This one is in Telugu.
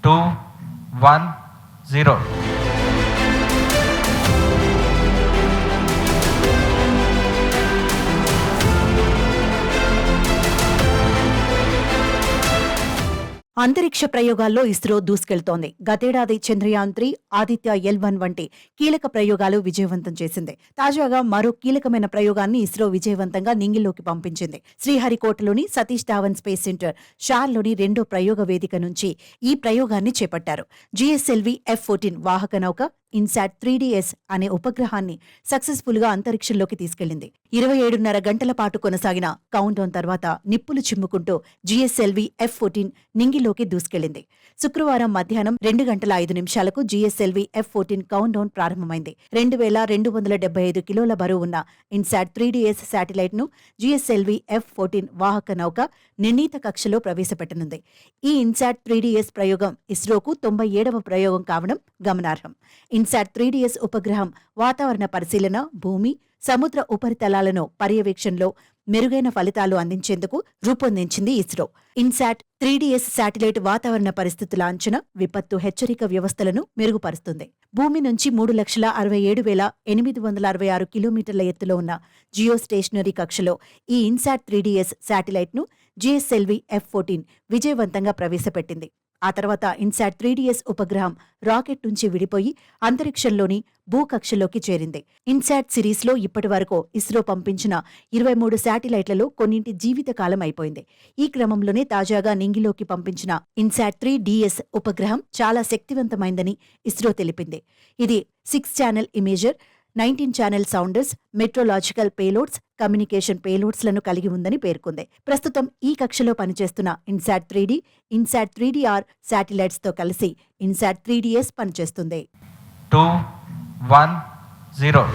2, 1, 0. అంతరిక్ష ప్రయోగాల్లో ఇస్రో దూసుకెళ్తోంది. గతేడాది చంద్రయాన్-3, ఆదిత్య L1 వంటి కీలక ప్రయోగాలు విజయవంతం చేసింది. తాజాగా మరో కీలకమైన ప్రయోగాన్ని ఇస్రో విజయవంతంగా నింగిలోకి పంపించింది. శ్రీహరికోటలోని సతీష్ ధావన్ స్పేస్ సెంటర్ షార్లోని రెండో ప్రయోగ వేదిక నుంచి ఈ ప్రయోగాన్ని చేపట్టారు. GSLV F-14 వాహక నౌక ఇన్సాట్ 3DS అనే ఉపగ్రహాన్ని సక్సెస్ఫుల్ గా అంతరిక్షంలోకి తీసుకెళ్లింది. 27.5 గంటల పాటు కొనసాగిన కౌంట్ డౌన్ తర్వాత నిప్పులు చిమ్ముకుంటూ GSLV F-14 నింగిలోకి దూసుకెళ్లింది. శుక్రవారం మధ్యాహ్నం 2 గంటల 5 నిమిషాలకు GSLV F-14 కౌంట్ డౌన్ ప్రారంభమైంది. 2275 కిలోల బరువు ఉన్న ఇన్సాట్ 3DS శాటిలైట్ ను GSLV F-14 వాహక నౌక నిర్ణీత కక్షలో ప్రవేశపెట్టనుంది. ఈ ఇన్సాట్ 3DS ప్రయోగం ఇస్రోకు 97వ ప్రయోగం కావడం గమనార్హం. ఇన్సాట్ 3DS ఉపగ్రహం వాతావరణ పరిశీలన, భూమి, సముద్ర ఉపరితలాలను పర్యవేక్షణలో మెరుగైన ఫలితాలు అందించేందుకు రూపొందించింది ఇస్రో. ఇన్సాట్ 3DS శాటిలైట్ వాతావరణ పరిస్థితుల అంచనా, విపత్తు హెచ్చరిక వ్యవస్థలను మెరుగుపరుస్తుంది. భూమి నుంచి 3,67,866 కిలోమీటర్ల ఎత్తులో ఉన్న జియో స్టేషనరీ కక్షలో ఈ ఇన్సాట్ 3DS శాటిలైట్ ను GSLV F-14 విజయవంతంగా ప్రవేశపెట్టింది. ఆ తర్వాత ఇన్సాట్ 3DS ఉపగ్రహం రాకెట్ నుంచి విడిపోయి అంతరిక్షంలోని భూకక్షలోకి చేరింది. ఇన్సాట్ సిరీస్లో ఇప్పటి వరకు ఇస్రో పంపించిన 23 శాటిలైట్లలో కొన్నింటి జీవితకాలం అయిపోయింది. ఈ క్రమంలోనే తాజాగా నింగిలోకి పంపించిన ఇన్సాట్ 3DS ఉపగ్రహం చాలా శక్తివంతమైందని ఇస్రో తెలిపింది. ఇది 6 channel imager, 19 channel sounders, meteorological payloads, communication payloads లను కలిగి ఉందని పేర్కొంది. ప్రస్తుతం ఈ కక్షలో పనిచేస్తున్న INSAT 3D, INSAT 3DR satellites తో కలిసి ఇన్సాట్ 3DS పనిచేస్తుంది. 2, 1, 0.